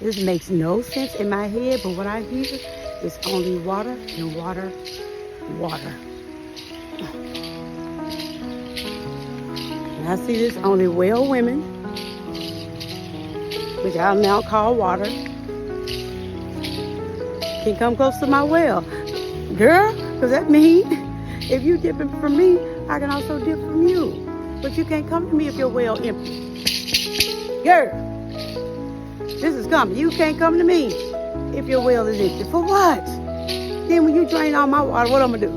This makes no sense in my head, but what I hear is only water and water, water. And I see this only well women, which I'll now call water, can come close to my well. Girl, because that means if you dipping from me, I can also dip from you. But you can't come to me if your well empty. Girl, this is coming. You can't come to me if your well is empty. For what? Then when you drain all my water, what I'm going to do?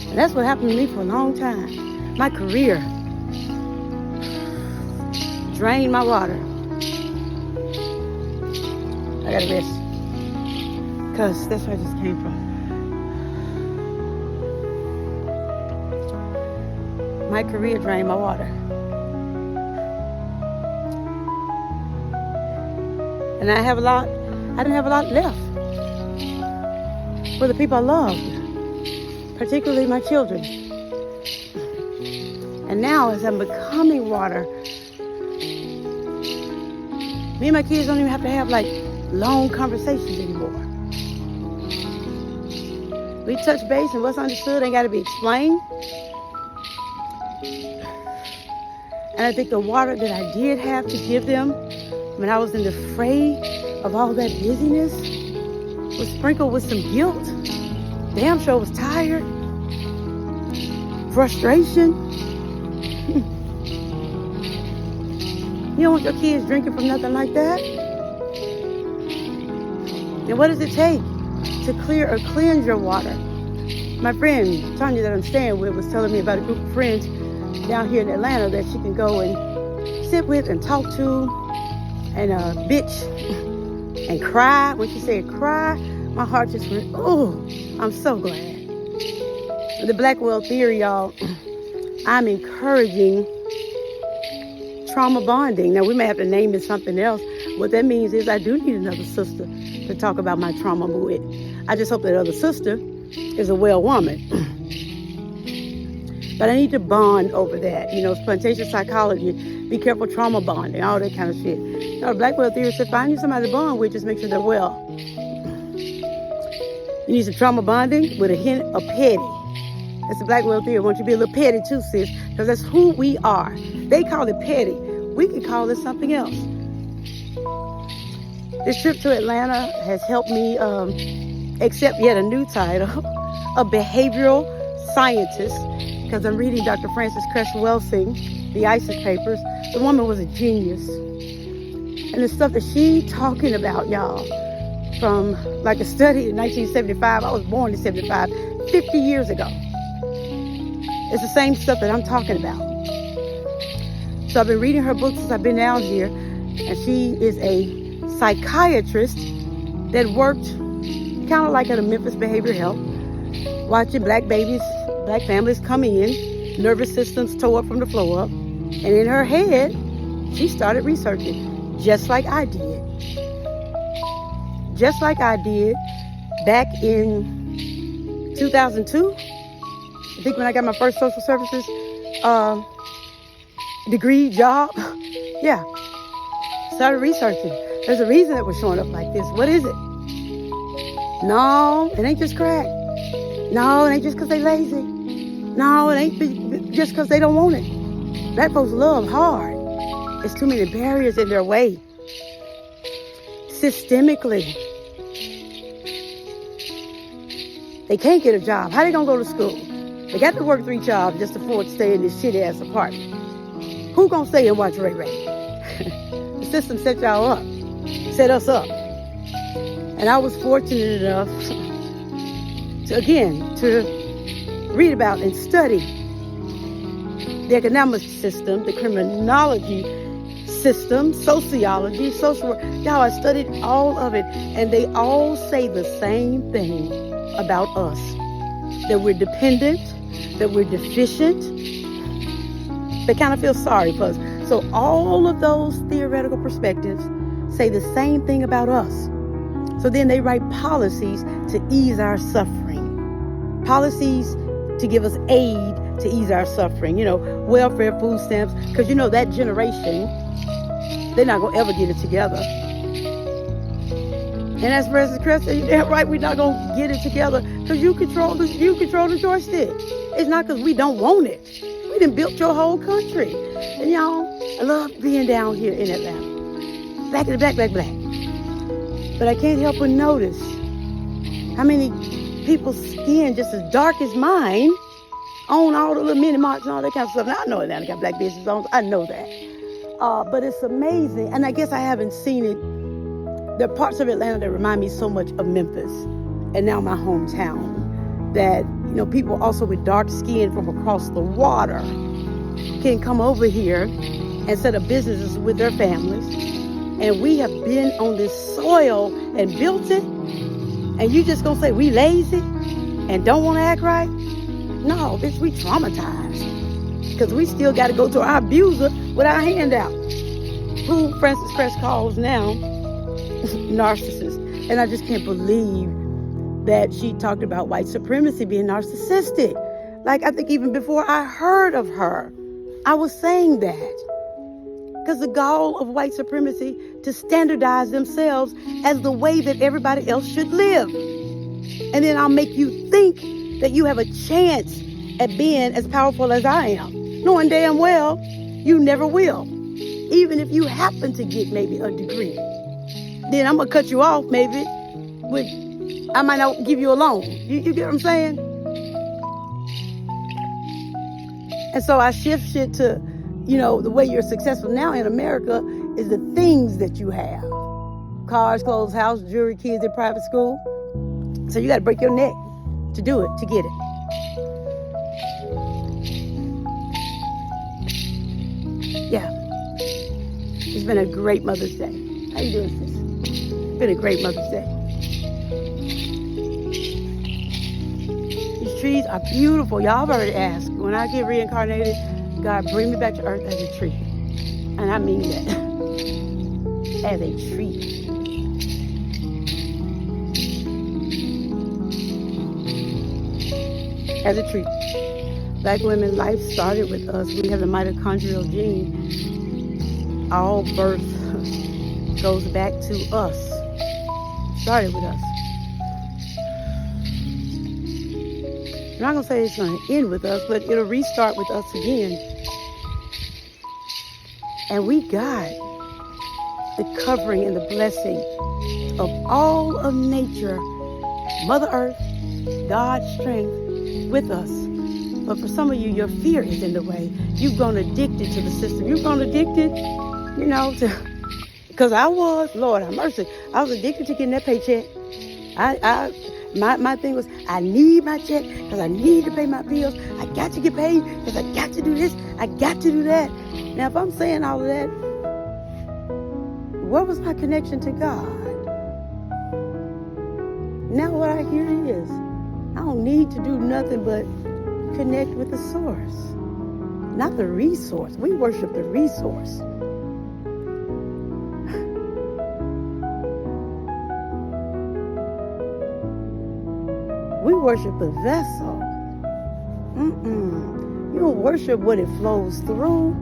And that's what happened to me for a long time. My career drained my water. I got to rest. Because that's where I just came from. My career drained my water. And I didn't have a lot left for the people I loved, particularly my children. And now as I'm becoming water, me and my kids don't even have to have like long conversations anymore. We touch base and what's understood ain't got to be explained. And I think the water that I did have to give them when I was in the fray of all that busyness was sprinkled with some guilt. Damn sure was tired. Frustration. You don't want your kids drinking from nothing like that. And what does it take to clear or cleanse your water? My friend, Tanya, that I'm staying with, was telling me about a group of friends down here in Atlanta that she can go and sit with and talk to and bitch and cry. When she said cry, my heart just went, oh, I'm so glad. The Black Well theory, y'all, I'm encouraging trauma bonding. Now, we may have to name it something else. What that means is I do need another sister to talk about my trauma with. I just hope that other sister is a well woman. But I need to bond over that. You know, plantation psychology, be careful trauma bonding, all that kind of shit. You know, the Black Well theory said, find you somebody to bond with, just make sure they're well. You need some trauma bonding with a hint of petty. That's the Black Well theory. I want you to be a little petty too, sis, because that's who we are. They call it petty. We can call it something else. This trip to Atlanta has helped me accept yet a new title, a behavioral scientist, because I'm reading Dr. Frances Cress Welsing, the ISIS papers. The woman was a genius. And the stuff that she talking about, y'all, from like a study in 1975, I was born in 75, 50 years ago. It's the same stuff that I'm talking about. So I've been reading her books since I've been down here, and she is a psychiatrist that worked kind of like at a Memphis Behavioral Health, watching black families come in, nervous systems tore up from the floor up, and in her head, she started researching, just like I did. Just like I did back in 2002, I think when I got my first social services degree job, yeah, started researching. There's a reason that we're showing up like this. What is it? No, it ain't just crack. No, it ain't just because they lazy. No, it ain't just because they don't want it. Black folks love hard. There's too many barriers in their way. Systemically. They can't get a job. How they gonna go to school? They got to work 3 jobs just to afford to stay in this shitty-ass apartment. Who gonna stay and watch Ray Ray? The system set y'all up. Set us up. And I was fortunate enough to read about and study the economic system, the criminology system, sociology, social work. Y'all, I studied all of it, and they all say the same thing about us. That we're dependent, that we're deficient. They kind of feel sorry for us. So all of those theoretical perspectives say the same thing about us. So then they write policies to ease our suffering. Policies to give us aid to ease our suffering. You know, welfare, food stamps. Because, you know, that generation They're not gonna ever get it together. And as President Crest said, you're damn right, we're not gonna get it together because you control the joystick. It's not because we don't want it. We done built your whole country. And y'all, I love being down here in Atlanta. Black in the black. But I can't help but notice how many people's skin just as dark as mine own all the little mini marts and all that kind of stuff. Now, I know Atlanta got black business owners. I know that. But it's amazing. And I guess I haven't seen it. There are parts of Atlanta that remind me so much of Memphis and now my hometown. That, people also with dark skin from across the water can come over here and set up businesses with their families. And we have been on this soil and built it. And you just gonna say we lazy and don't want to act right? No, bitch, we traumatized. Because we still got to go to our abuser with our hand out. Who Francis Crest calls now narcissist. And I just can't believe that she talked about white supremacy being narcissistic. Like, I think even before I heard of her, I was saying that. Because the goal of white supremacy to standardize themselves as the way that everybody else should live. And then I'll make you think that you have a chance at being as powerful as I am, knowing damn well you never will. Even if you happen to get maybe a degree. Then I'm going to cut you off maybe with, I might not give you a loan. You get what I'm saying? And so I shift shit to, the way you're successful now in America is the things that you have. Cars, clothes, house, jewelry, kids in private school. So you got to break your neck to do it, to get it. Yeah. It's been a great Mother's Day. How you doing, sis? It's been a great Mother's Day. These trees are beautiful. Y'all have already asked. When I get reincarnated, God, bring me back to earth as a tree. And I mean that. As a tree. As a tree. Black women, life started with us. We have the mitochondrial gene. All birth goes back to us. Started with us. I'm not going to say it's going to end with us, but it'll restart with us again. And we got the covering and the blessing of all of nature, Mother Earth, God's strength with us. But for some of you, your fear is in the way. You've grown addicted to the system. You've grown addicted, because I was, Lord have mercy, I was addicted to getting that paycheck. My thing was, I need my check because I need to pay my bills. I got to get paid because I got to do this. I got to do that. Now, if I'm saying all of that, what was my connection to God? Now what I hear is, I don't need to do nothing but connect with the source, not the resource. We worship the resource. We worship the vessel. You don't worship what it flows through.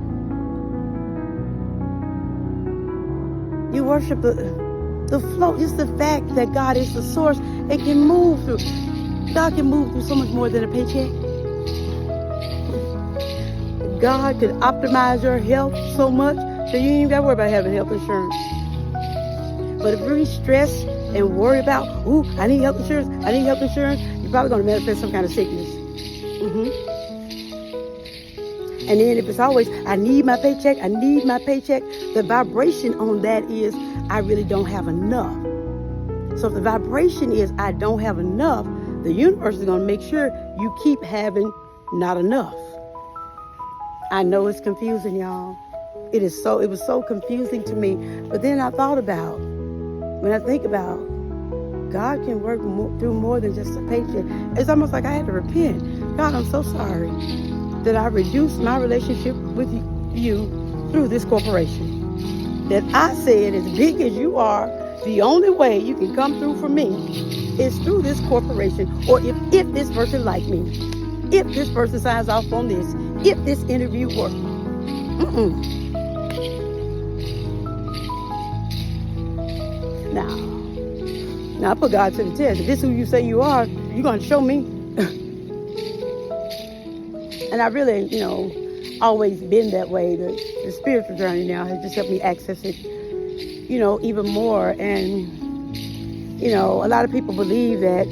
You worship the flow, just the fact that God is the source. It can move through. God can move through so much more than a paycheck. God could optimize your health so much that you ain't even got to worry about having health insurance. But if we stress and worry about, I need health insurance, you're probably going to manifest some kind of sickness. And then if it's always, I need my paycheck, the vibration on that is, I really don't have enough. So if the vibration is, I don't have enough, the universe is going to make sure you keep having not enough. I know it's confusing, y'all. It was so confusing to me. But then I thought about, when I think about, God can work through more than just a paycheck. It's almost like I had to repent. God, I'm so sorry that I reduced my relationship with you through this corporation. That I said, as big as you are, the only way you can come through for me is through this corporation, or if this person like me, if this person signs off on this, if this interview works. Now I put God to the test. If this is who you say you are, you're going to show me. And I really, always been that way. The spiritual journey now has just helped me access it, even more. And, a lot of people believe that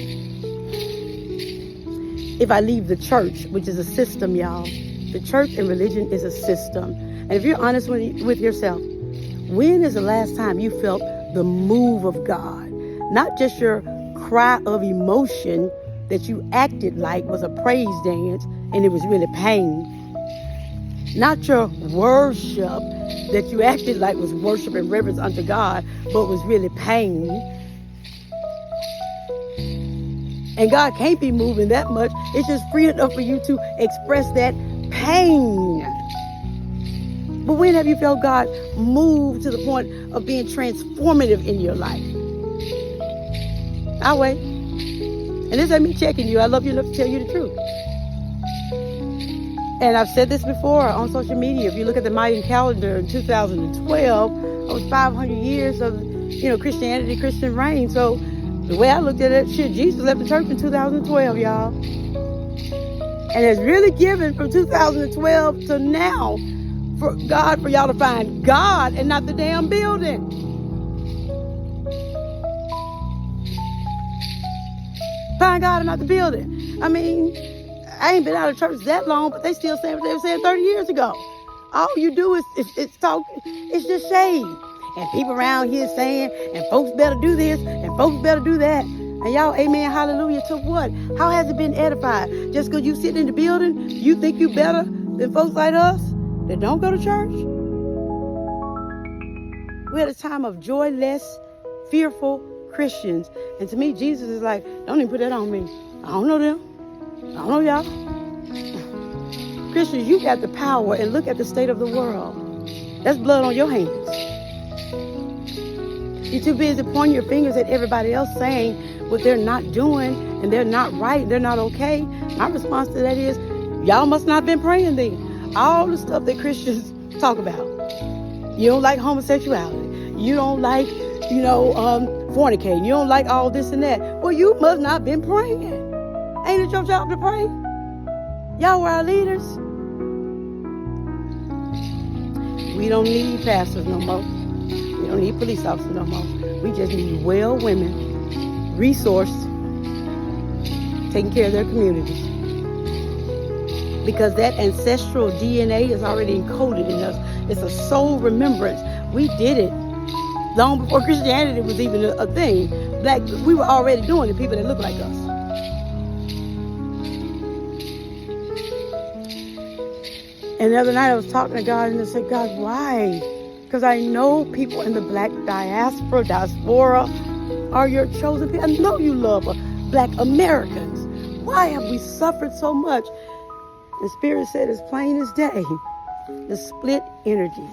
if I leave the church, which is a system, y'all, the church and religion is a system. And if you're honest with yourself, when is the last time you felt the move of God? Not just your cry of emotion that you acted like was a praise dance and it was really pain. Not your worship that you acted like was worship and reverence unto God, but was really pain. And God can't be moving that much. It's just free enough for you to express that pain. But when have you felt God move to the point of being transformative in your life? I'll wait. And this ain't me checking you. I love you enough to tell you the truth. And I've said this before on social media. If you look at the Mayan calendar in 2012, it was 500 years of, Christianity, Christian reign. So the way I looked at it, Jesus left the church in 2012, y'all. And it's really given from 2012 to now for y'all to find God and not the damn building. Find God and not the building. I mean, I ain't been out of church that long, but they still saying what they were saying 30 years ago. All you do is talk, it's just shade. And people around here saying, and folks better do this, and folks better do that. And y'all, amen, hallelujah, to what? How has it been edified? Just because you sitting in the building, you think you better than folks like us that don't go to church? We're at a time of joyless, fearful Christians. And to me, Jesus is like, don't even put that on me. I don't know them. I don't know y'all. Christians, you got the power, and look at the state of the world. That's blood on your hands. You're too busy pointing your fingers at everybody else saying what they're not doing and they're not right, they're not okay. My response to that is, y'all must not have been praying then. All the stuff that Christians talk about. You don't like homosexuality. You don't like, fornicating. You don't like all this and that. Well, you must not have been praying. Ain't it your job to pray? Y'all were our leaders. We don't need pastors no more. We don't need police officers no more. We just need well women, resourced, taking care of their communities. Because that ancestral DNA is already encoded in us. It's a soul remembrance. We did it long before Christianity was even a thing. We were already doing it, people that look like us. And the other night I was talking to God and I said, God, why? Because I know people in the black diaspora are your chosen people. I know you love black Americans. Why have we suffered so much? The Spirit said as plain as day, the split energy.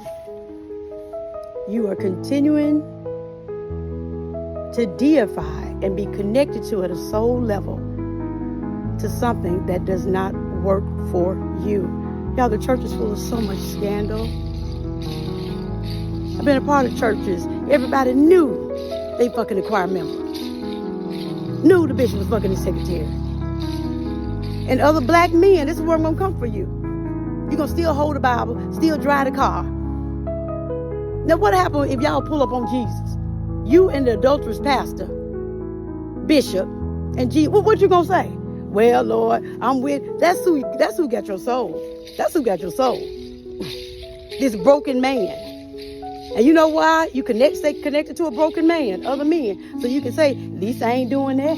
You are continuing to deify and be connected to at a soul level to something that does not work for you. Y'all, the church is full of so much scandal. I've been a part of churches. Everybody knew they fucking a choir member. Knew the bishop was fucking his secretary. And other black men, this is where I'm going to come for you. You're going to still hold the Bible, still drive the car. Now, what happened if y'all pull up on Jesus? You and the adulterous pastor, bishop, and Jesus, what you going to say? Well, Lord, I'm with, that's who got your soul. That's who got your soul. This broken man. And you know why? You stay connected to a broken man, other men. So you can say, at least I ain't doing that.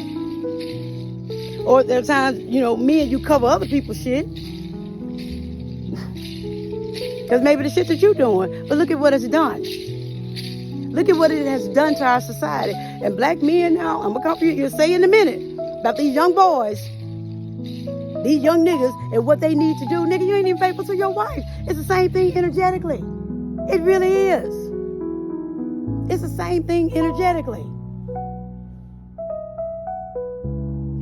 Or there are times, me and you cover other people's shit. Because maybe the shit that you're doing. But look at what it's done. Look at what it has done to our society. And black men now, I'm going to come for you. You'll say in a minute about these young boys, these young niggas, and what they need to do. Nigga, you ain't even faithful to your wife. It's the same thing energetically. It really is. It's the same thing energetically.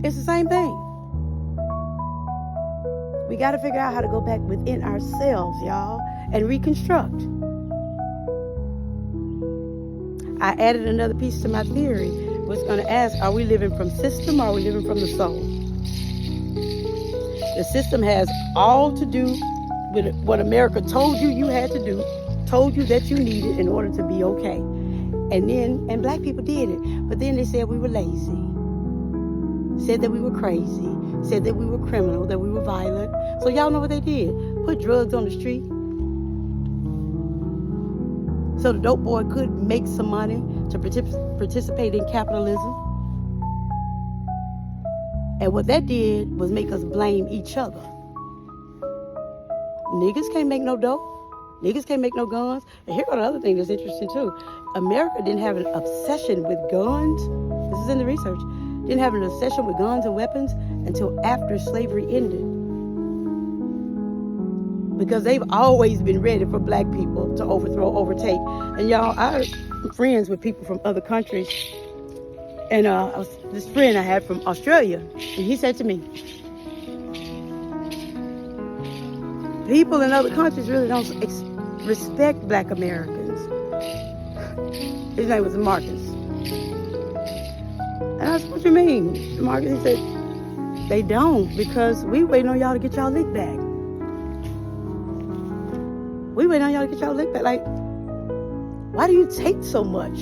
It's the same thing. We got to figure out how to go back within ourselves, y'all, and reconstruct. I added another piece to my theory. Was going to ask, are we living from system or are we living from the soul? The system has all to do with what America told you had to do, told you that you needed in order to be okay. And black people did it. But then they said we were lazy, said that we were crazy, said that we were criminal, that we were violent. So y'all know what they did? Put drugs on the street. So the dope boy could make some money to participate in capitalism. And what that did was make us blame each other. Niggas can't make no dope. Niggas can't make no guns. And here are the other thing that's interesting too. America didn't have an obsession with guns. This is in the research. Didn't have an obsession with guns and weapons until after slavery ended. Because they've always been ready for black people to overtake. And y'all, I'm friends with people from other countries. And this friend I had from Australia, and he said to me, people in other countries really don't respect black Americans. His name was Marcus. And I said, what you mean, Marcus? He said, they don't, because we waiting on y'all to get y'all lick back. We waiting on y'all to get y'all lick back. Like, why do you take so much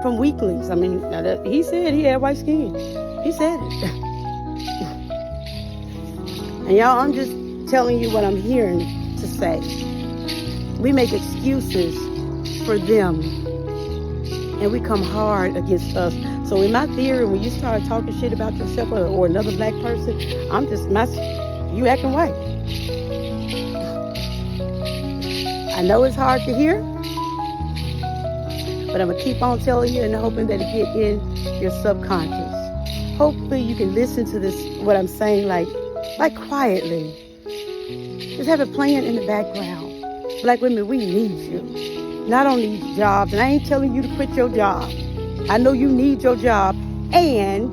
from weaklings? I mean, he said he had white skin. He said it. And y'all, I'm just telling you what I'm hearing to say. We make excuses for them, and we come hard against us. So in my theory, when you start talking shit about yourself or another black person, you acting white. I know it's hard to hear, but I'm going to keep on telling you and hoping that it get in your subconscious. Hopefully you can listen to this, what I'm saying, like quietly. Just have it playing in the background. Black women, we need you. Not only jobs, and I ain't telling you to quit your job. I know you need your job, and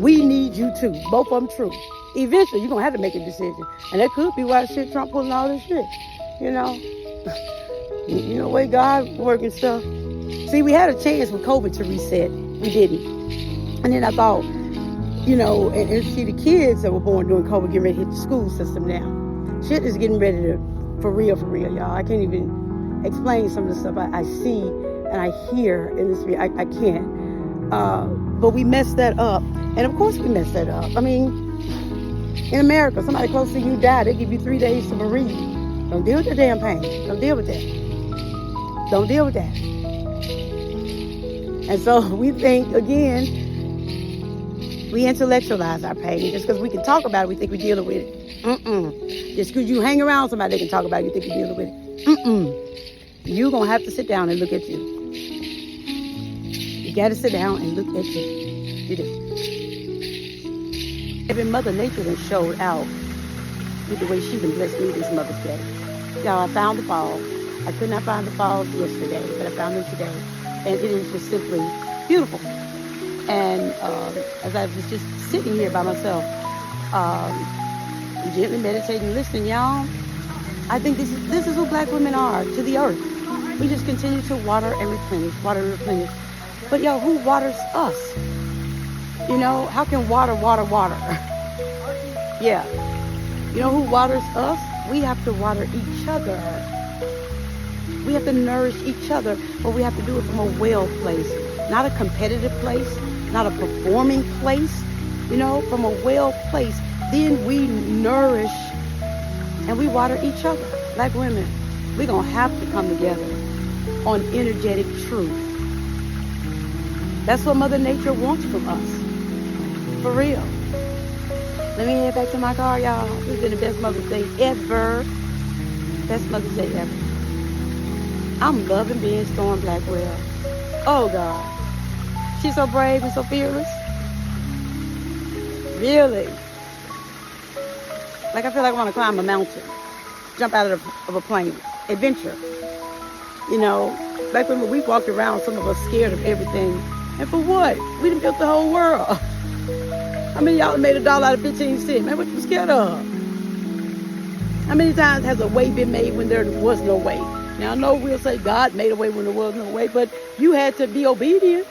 we need you too. Both of them true. Eventually, you're going to have to make a decision. And that could be why Trump pulling all this shit. You know? You know, way God working stuff. See, we had a chance with COVID to reset. We didn't. And then I thought, you know, and see the kids that were born during COVID getting ready to hit the school system now. Shit is getting ready to, for real, y'all. I can't even explain some of the stuff I see and I hear in this. I can't. But we messed that up. And of course we messed that up. I mean, in America, somebody close to you died, they give you 3 days to bereave. Don't deal with the damn pain. Don't deal with that. Don't deal with that. And so we think, again, we intellectualize our pain. Just because we can talk about it, we think we're dealing with it. Just because you hang around somebody that can talk about it, you think you're dealing with it. You're going to have to sit down and look at you. You got to sit down and look at you. You do. Every Mother Nature that showed out with the way she been blessed me this Mother's Day. Y'all, I found the falls. I could not find the falls yesterday, but I found them today. And it is just simply beautiful. And as I was just sitting here by myself, gently meditating, listening, y'all, I think this is who black women are to the earth. We just continue to water and replenish. But y'all, who waters us? You know, how can water? Yeah. You know who waters us? We have to water each other. We have to nourish each other, but we have to do it from a well place, not a competitive place, not a performing place, you know, from a well place. Then we nourish and we water each other. Black women, we're going to have to come together on energetic truth. That's what Mother Nature wants from us. For real. Let me head back to my car, y'all. This has been the best Mother's Day ever. Best Mother's Day ever. I'm loving being Storm Blackwell. Oh, God. She's so brave and so fearless. Really. Like, I feel like I want to climb a mountain. Jump out of a plane. Adventure. You know, Black women, we walked around, some of us scared of everything. And for what? We done built the whole world. How many of y'all made $1 out of 15 cents? Man, what you scared of? How many times has a way been made when there was no way? Now, I know we'll say God made a way when there was no way, but you had to be obedient.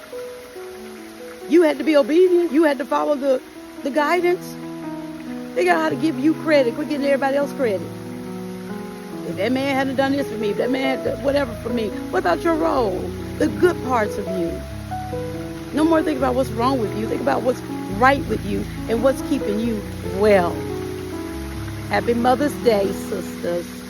You had to be obedient. You had to follow the guidance. Figure out how to give you credit. Quit giving everybody else credit. If that man hadn't done this for me, if that man had done whatever for me, what about your role? The good parts of you. No more think about what's wrong with you. Think about what's right with you and what's keeping you well. Happy Mother's Day, sisters.